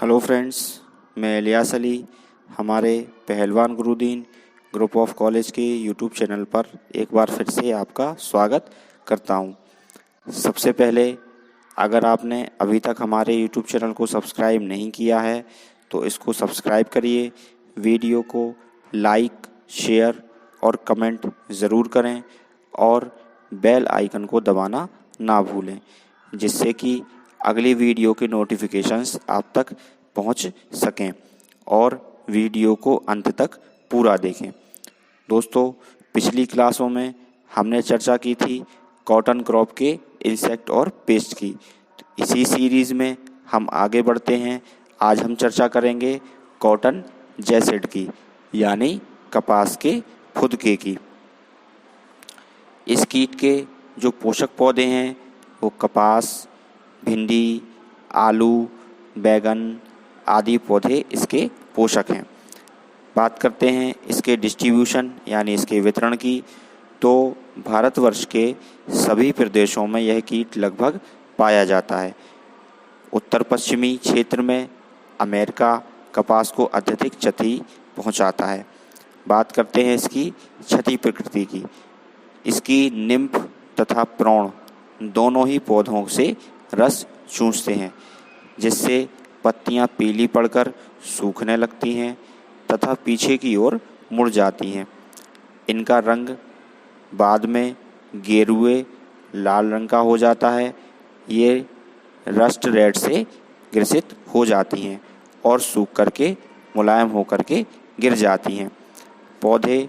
Hello friends, मैं इलियास अली हमारे पहलवान गुरुदीन ग्रुप ऑफ कॉलेज के यूट्यूब चैनल पर एक बार फिर से आपका स्वागत करता हूं। सबसे पहले अगर आपने अभी तक हमारे यूट्यूब चैनल को सब्सक्राइब नहीं किया है तो इसको सब्सक्राइब करिए, वीडियो को लाइक, शेयर और कमेंट ज़रूर करें और बेल आइकन को दबाना ना भूलें, जिससे कि अगली वीडियो के नोटिफिकेशंस आप तक पहुंच सकें और वीडियो को अंत तक पूरा देखें। दोस्तों, पिछली क्लासों में हमने चर्चा की थी कॉटन क्रॉप के इंसेक्ट और पेस्ट की। तो इसी सीरीज़ में हम आगे बढ़ते हैं। आज हम चर्चा करेंगे कॉटन जैसेड की, यानी कपास के फुदके की। इस कीट के जो पोषक पौधे हैं वो कपास, भिंडी, आलू, बैगन आदि पौधे इसके पोषक हैं। बात करते हैं इसके डिस्ट्रीब्यूशन यानी इसके वितरण की, तो भारतवर्ष के सभी प्रदेशों में यह कीट लगभग पाया जाता है। उत्तर पश्चिमी क्षेत्र में अमेरिका कपास को अत्यधिक क्षति पहुंचाता है। बात करते हैं इसकी क्षति प्रकृति की। इसकी निम्फ तथा प्रोण दोनों ही पौधों से रस चूसते हैं, जिससे पत्तियां पीली पड़कर सूखने लगती हैं तथा पीछे की ओर मुड़ जाती हैं। इनका रंग बाद में गेरुए लाल रंग का हो जाता है। ये रस्ट रेड से ग्रसित हो जाती हैं और सूख करके मुलायम होकर के गिर जाती हैं। पौधे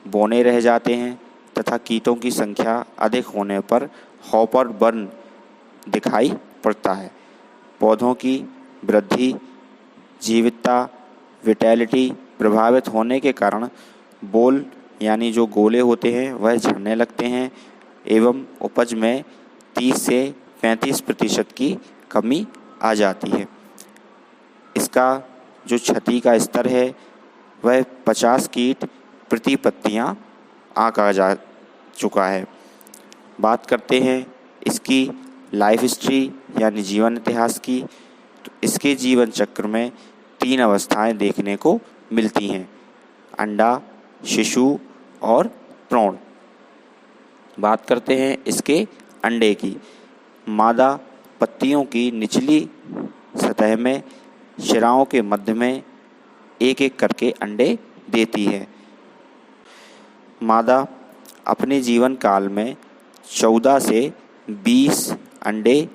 बौने रह जाते हैं तथा कीटों की संख्या अधिक होने पर हॉपर बर्न दिखाई पड़ता है। पौधों की वृद्धि, जीवितता, विटैलिटी प्रभावित होने के कारण बोल यानी जो गोले होते हैं वह झड़ने लगते हैं एवं उपज में 30 से 35% की कमी आ जाती है। इसका जो क्षति का स्तर है वह 50 कीट प्रति पत्तियां आंका जा चुका है। बात करते हैं इसकी लाइफ हिस्ट्री यानी जीवन इतिहास की, तो इसके जीवन चक्र में 3 अवस्थाएं देखने को मिलती हैं: अंडा, शिशु और प्रौढ़। बात करते हैं इसके अंडे की। मादा पत्तियों की निचली सतह में शिराओं के मध्य में एक एक करके अंडे देती है। मादा अपने जीवन काल में 14 से 20 अंडे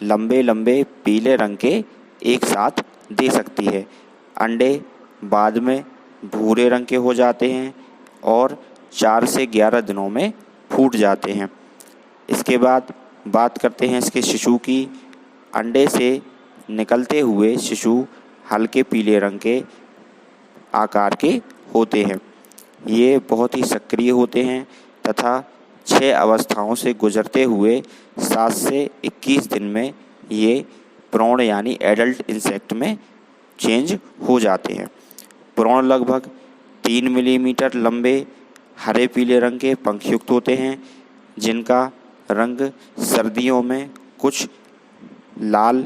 लंबे लंबे पीले रंग के एक साथ दे सकती है। अंडे बाद में भूरे रंग के हो जाते हैं और 4 से 11 दिनों में फूट जाते हैं। इसके बाद बात करते हैं इसके शिशु की। अंडे से निकलते हुए शिशु हल्के पीले रंग के आकार के होते हैं। ये बहुत ही सक्रिय होते हैं तथा 6 अवस्थाओं से गुजरते हुए 7 से 21 दिन में ये प्रौढ़ यानी एडल्ट इंसेक्ट में चेंज हो जाते हैं। प्रौढ़ लगभग 3 मिलीमीटर लंबे हरे पीले रंग के पंखयुक्त होते हैं, जिनका रंग सर्दियों में कुछ लाल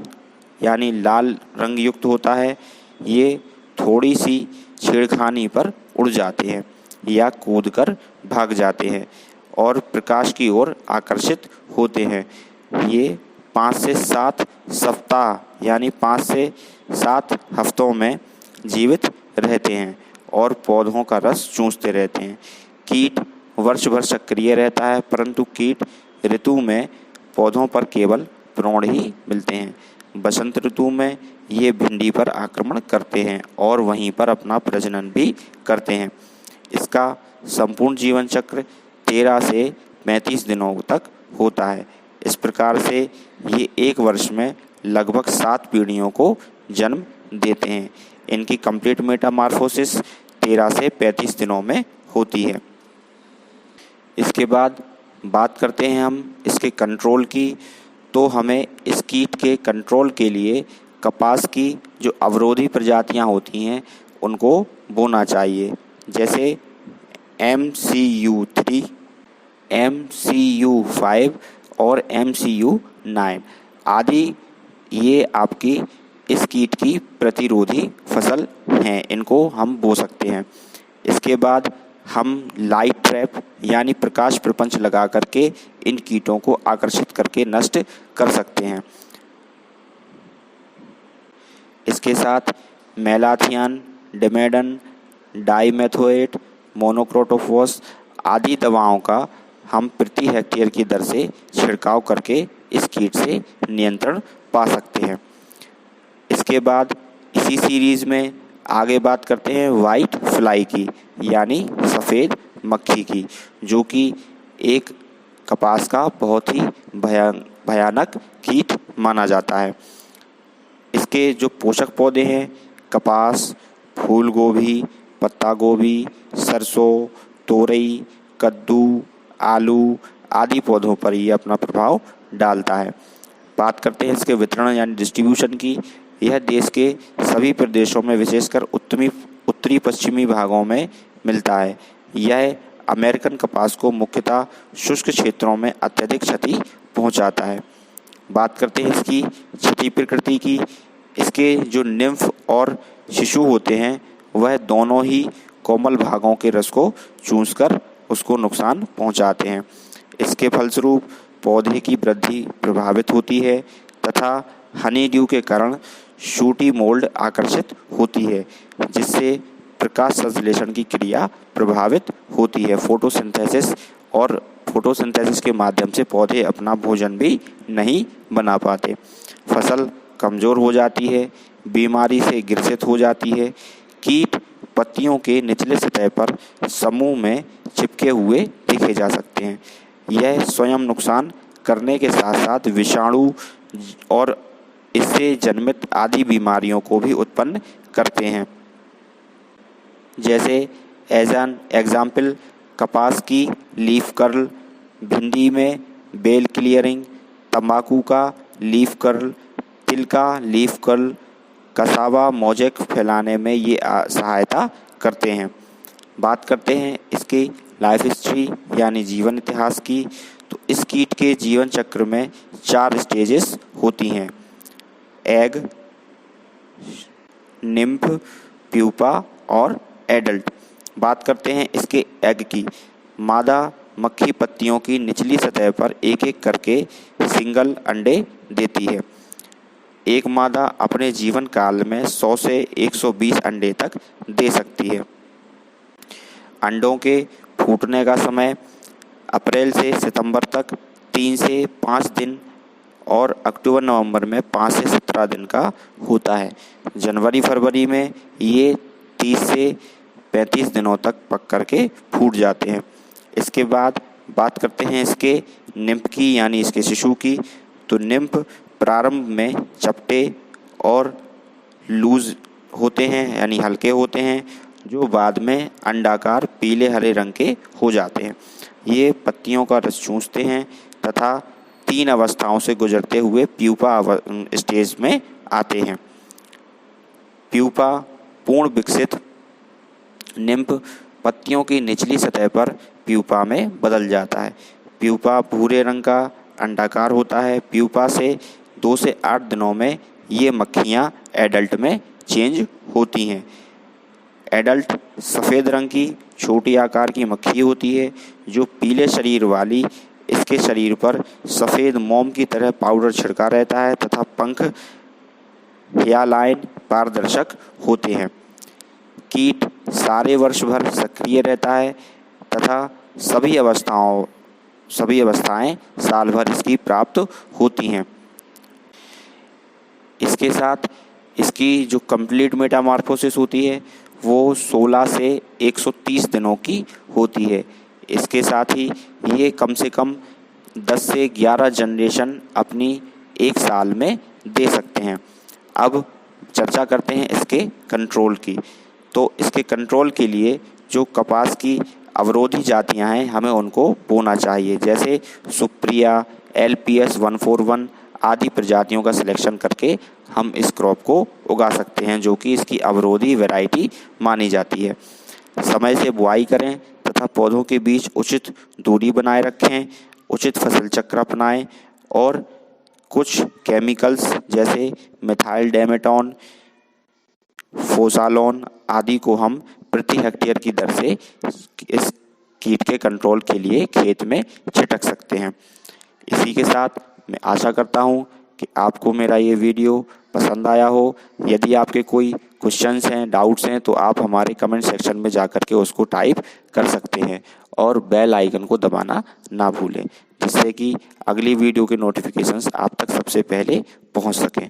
यानी लाल रंग युक्त होता है। ये थोड़ी सी छेड़खानी पर उड़ जाते हैं या कूदकर भाग जाते हैं और प्रकाश की ओर आकर्षित होते हैं। ये 5 से 7 सप्ताह यानी 5 से 7 हफ्तों में जीवित रहते हैं और पौधों का रस चूसते रहते हैं। कीट वर्ष भर सक्रिय रहता है, परंतु कीट ऋतु में पौधों पर केवल प्रौढ़ ही मिलते हैं। बसंत ऋतु में ये भिंडी पर आक्रमण करते हैं और वहीं पर अपना प्रजनन भी करते हैं। इसका संपूर्ण जीवन चक्र 13 से 35 दिनों तक होता है। इस प्रकार से ये एक वर्ष में लगभग 7 पीढ़ियों को जन्म देते हैं। इनकी कंप्लीट मेटामॉर्फोसिस 13 से 35 दिनों में होती है। इसके बाद बात करते हैं हम इसके कंट्रोल की। तो हमें इस कीट के कंट्रोल के लिए कपास की जो अवरोधी प्रजातियां होती हैं उनको बोना चाहिए, जैसे MCU3, MCU5 और MCU9 आदि। ये आपकी इस कीट की प्रतिरोधी फसल हैं, इनको हम बो सकते हैं। इसके बाद हम लाइट ट्रैप यानी प्रकाश प्रपंच लगा करके इन कीटों को आकर्षित करके नष्ट कर सकते हैं। इसके साथ मेलाथियान, डिमेडन, डाइमेथोएट, मोनोक्रोटोफॉस आदि दवाओं का हम प्रति हेक्टेयर की दर से छिड़काव करके इस कीट से नियंत्रण पा सकते हैं। इसके बाद इसी सीरीज़ में आगे बात करते हैं वाइट फ्लाई की यानी सफ़ेद मक्खी की, जो कि एक कपास का बहुत ही भयानक कीट माना जाता है। इसके जो पोषक पौधे हैं कपास, फूल गोभी, पत्ता गोभी, सरसों, तोरई, कद्दू, आलू आदि पौधों पर ये अपना प्रभाव डालता है। बात करते हैं इसके वितरण यानी डिस्ट्रीब्यूशन की। यह देश के सभी प्रदेशों में विशेषकर उत्तरी पश्चिमी भागों में मिलता है। यह अमेरिकन कपास को मुख्यतः शुष्क क्षेत्रों में अत्यधिक क्षति पहुंचाता है। बात करते हैं इसकी क्षति प्रकृति की। इसके जो निम्फ और शिशु होते हैं वह दोनों ही कोमल भागों के रस को चूसकर उसको नुकसान पहुंचाते हैं। इसके फलस्वरूप पौधे की वृद्धि प्रभावित होती है तथा हनी ड्यू के कारण शूटी मोल्ड आकर्षित होती है, जिससे प्रकाश संश्लेषण की क्रिया प्रभावित होती है। फोटोसिंथेसिस के माध्यम से पौधे अपना भोजन भी नहीं बना पाते। फसल कमज़ोर हो जाती है, बीमारी से ग्रसित हो जाती है। कीट पत्तियों के निचले सतह पर समूह में चिपके हुए देखे जा सकते हैं। यह स्वयं नुकसान करने के साथ साथ विषाणु और इससे जन्मित आदि बीमारियों को भी उत्पन्न करते हैं। जैसे एज एन एग्जाम्पल कपास की लीफ कर्ल, भिंडी में बेल क्लियरिंग, तंबाकू का लीफ कर्ल, तिल का लीफ कर्ल, कसावा मोज़ेक फैलाने में ये सहायता करते हैं। बात करते हैं इसकी लाइफ हिस्ट्री यानी जीवन इतिहास की। तो इस कीट के जीवन चक्र में 4 स्टेजेस होती हैं: एग, निम्फ, प्यूपा और एडल्ट। बात करते हैं इसके एग की। मादा मक्खी पत्तियों की निचली सतह पर एक एक करके सिंगल अंडे देती है। एक मादा अपने जीवन काल में 100 से 120 अंडे तक दे सकती है। अंडों के फूटने का समय अप्रैल से सितंबर तक 3 से 5 दिन और अक्टूबर नवंबर में 5 से 17 दिन का होता है। जनवरी फरवरी में ये 30 से 35 दिनों तक पक करके फूट जाते हैं। इसके बाद बात करते हैं इसके निम्फ की यानी इसके शिशु की। तो निम्फ प्रारंभ में चपटे और लूज होते हैं यानी हल्के होते हैं, जो बाद में अंडाकार पीले हरे रंग के हो जाते हैं। ये पत्तियों का रस चूसते हैं तथा 3 अवस्थाओं से गुजरते हुए प्यूपा स्टेज में आते हैं। प्यूपा पूर्ण विकसित निम्फ पत्तियों की निचली सतह पर प्यूपा में बदल जाता है। प्यूपा भूरे रंग का अंडाकार होता है। प्यूपा से 2 से 8 दिनों में ये मक्खियाँ एडल्ट में चेंज होती हैं। एडल्ट सफ़ेद रंग की छोटी आकार की मक्खी होती है जो पीले शरीर वाली, इसके शरीर पर सफ़ेद मोम की तरह पाउडर छिड़का रहता है तथा पंख हियालाइन पारदर्शक होते हैं। कीट सारे वर्ष भर सक्रिय रहता है तथा सभी अवस्थाएं साल भर इसकी प्राप्त होती हैं। इसके साथ इसकी जो कंप्लीट मेटामॉर्फोसिस होती है वो 16 से 130 दिनों की होती है। इसके साथ ही ये कम से कम 10 से 11 जनरेशन अपनी एक साल में दे सकते हैं। अब चर्चा करते हैं इसके कंट्रोल की। तो इसके कंट्रोल के लिए जो कपास की अवरोधी जातियां हैं हमें उनको बोना चाहिए। जैसे सुप्रिया, LPS 141 आदि प्रजातियों का सिलेक्शन करके हम इस क्रॉप को उगा सकते हैं, जो कि इसकी अवरोधी वैरायटी मानी जाती है। समय से बुआई करें तथा पौधों के बीच उचित दूरी बनाए रखें, उचित फसल चक्र अपनाएं और कुछ केमिकल्स जैसे मिथाइल डेमेटोन, फोसालोन आदि को हम प्रति हेक्टेयर की दर से इस कीट के कंट्रोल के लिए खेत में छिटक सकते हैं। इसी के साथ मैं आशा करता हूँ कि आपको मेरा ये वीडियो पसंद आया हो। यदि आपके कोई क्वेश्चंस हैं, डाउट्स हैं, तो आप हमारे कमेंट सेक्शन में जा कर के उसको टाइप कर सकते हैं और बेल आइकन को दबाना ना भूलें, जिससे कि अगली वीडियो के नोटिफिकेशंस आप तक सबसे पहले पहुंच सकें।